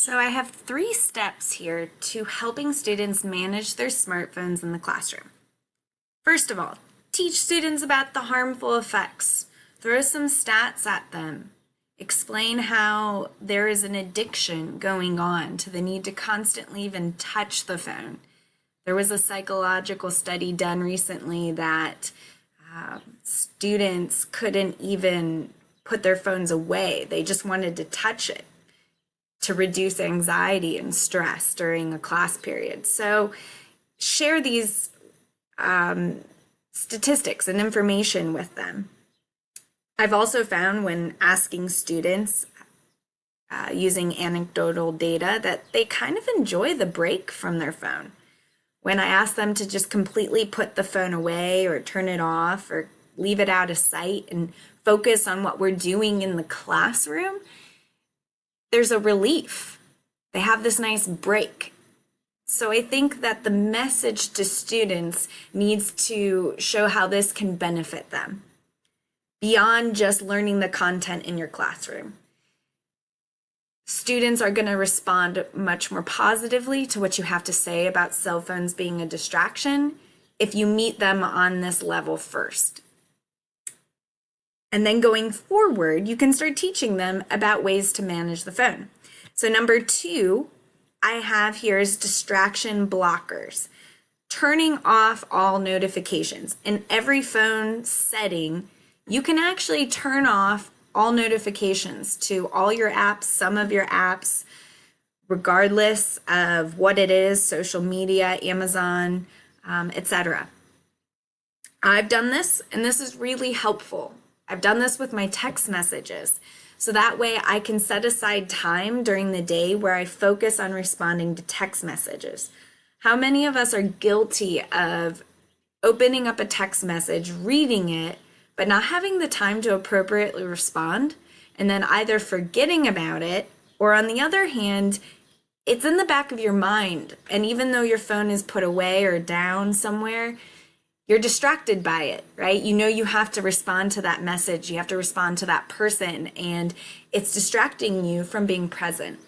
So I have 3 steps here to helping students manage their smartphones in the classroom. First of all, teach students about the harmful effects. Throw some stats at them. Explain how there is an addiction going on to the need to constantly even touch the phone. There was a psychological study done recently that students couldn't even put their phones away. They just wanted to touch it to reduce anxiety and stress during a class period. So share these statistics and information with them. I've also found when asking students using anecdotal data that they kind of enjoy the break from their phone. When I ask them to just completely put the phone away or turn it off or leave it out of sight and focus on what we're doing in the classroom, there's a relief. They have this nice break. So I think that the message to students needs to show how this can benefit them beyond just learning the content in your classroom. Students are going to respond much more positively to what you have to say about cell phones being a distraction if you meet them on this level first. And then going forward, you can start teaching them about ways to manage the phone. So number 2, I have here is distraction blockers. Turning off all notifications. In every phone setting, you can actually turn off all notifications to all your apps, some of your apps, regardless of what it is, social media, Amazon, etc. I've done this, and this is really helpful. I've done this with my text messages. So that way I can set aside time during the day where I focus on responding to text messages. How many of us are guilty of opening up a text message, reading it, but not having the time to appropriately respond, and then either forgetting about it, or on the other hand, it's in the back of your mind, and even though your phone is put away or down somewhere, you're distracted by it, right? You know you have to respond to that message, you have to respond to that person, and it's distracting you from being present.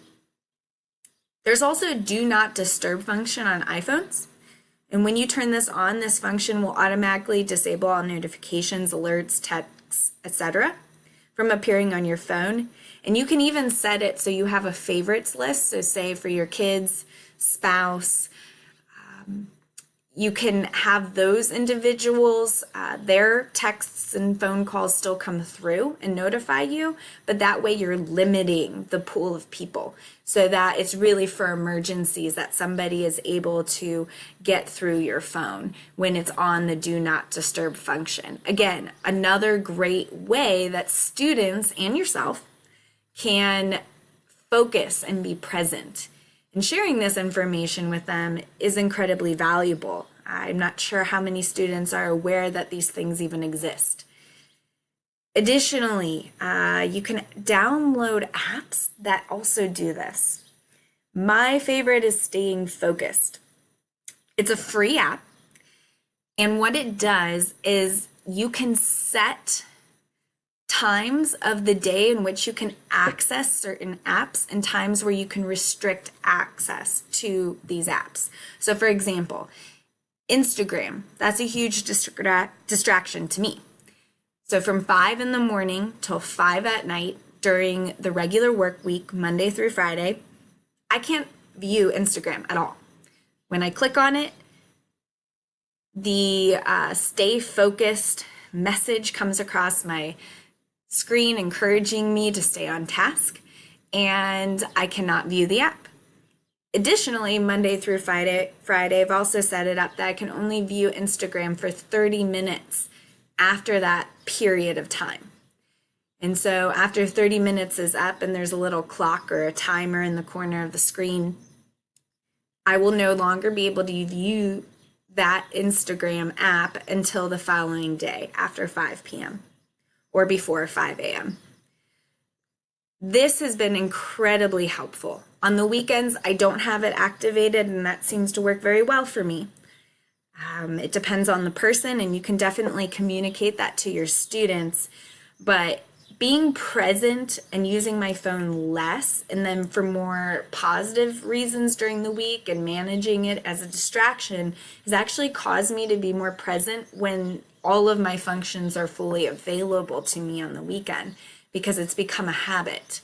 There's also a do not disturb function on iPhones. And when you turn this on, this function will automatically disable all notifications, alerts, texts, etc. from appearing on your phone. And you can even set it so you have a favorites list. So say for your kids, spouse, you can have those individuals, their texts and phone calls still come through and notify you, but that way you're limiting the pool of people so that it's really for emergencies that somebody is able to get through your phone when it's on the do not disturb function. Again, another great way that students and yourself can focus and be present. And sharing this information with them is incredibly valuable. I'm not sure how many students are aware that these things even exist. Additionally, you can download apps that also do this. My favorite is Staying Focused. It's a free app, and what it does is you can set times of the day in which you can access certain apps and times where you can restrict access to these apps. So for example, Instagram, that's a huge distraction to me. So from 5 in the morning till 5 at night during the regular work week, Monday through Friday, I can't view Instagram at all. When I click on it, the stay focused message comes across my screen encouraging me to stay on task, and I cannot view the app. Additionally, Monday through Friday, I've also set it up that I can only view Instagram for 30 minutes after that period of time. And so after 30 minutes is up and there's a little clock or a timer in the corner of the screen, I will no longer be able to view that Instagram app until the following day after 5 p.m. or before 5 a.m. This has been incredibly helpful. On the weekends, I don't have it activated, and that seems to work very well for me. It depends on the person, and you can definitely communicate that to your students, but being present and using my phone less, and then for more positive reasons during the week and managing it as a distraction, has actually caused me to be more present when all of my functions are fully available to me on the weekend, because it's become a habit.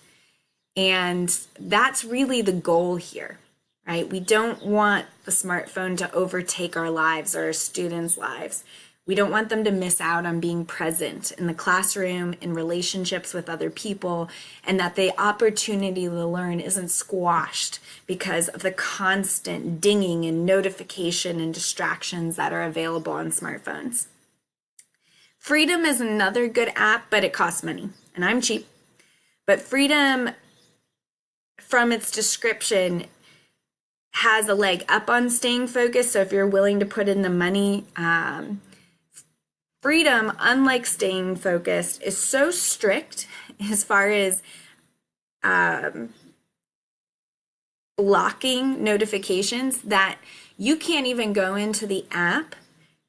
And that's really the goal here, right? We don't want the smartphone to overtake our lives or our students' lives. We don't want them to miss out on being present in the classroom, in relationships with other people, and that the opportunity to learn isn't squashed because of the constant dinging and notification and distractions that are available on smartphones. Freedom is another good app, but it costs money, and I'm cheap. But Freedom, from its description, has a leg up on staying focused. So if you're willing to put in the money, Freedom, unlike staying focused, is so strict as far as blocking notifications that you can't even go into the app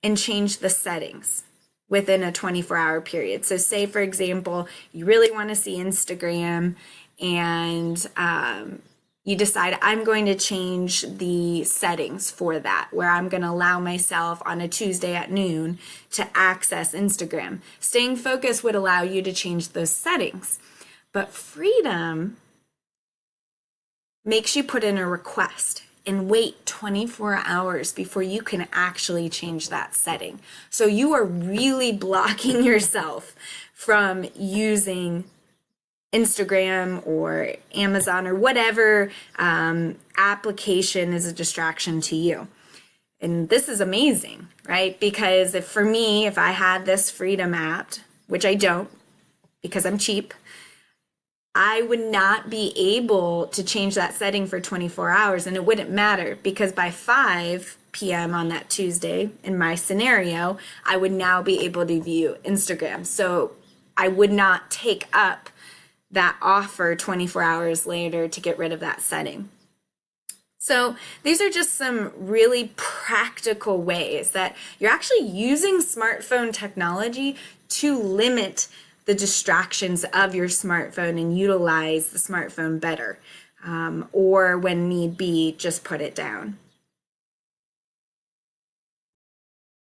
and change the settings within a 24-hour period. So say, for example, you really want to see Instagram and you decide, I'm going to change the settings for that, where I'm going to allow myself on a Tuesday at noon to access Instagram. Staying focused would allow you to change those settings. But Freedom makes you put in a request and wait 24 hours before you can actually change that setting. So you are really blocking yourself from using Instagram or Amazon or whatever application is a distraction to you. And this is amazing, right? Because for me, if I had this Freedom app, which I don't because I'm cheap, I would not be able to change that setting for 24 hours, and it wouldn't matter because by 5 p.m. on that Tuesday, in my scenario, I would now be able to view Instagram. So I would not take up that offer 24 hours later to get rid of that setting. So these are just some really practical ways that you're actually using smartphone technology to limit the distractions of your smartphone and utilize the smartphone better, or when need be, just put it down.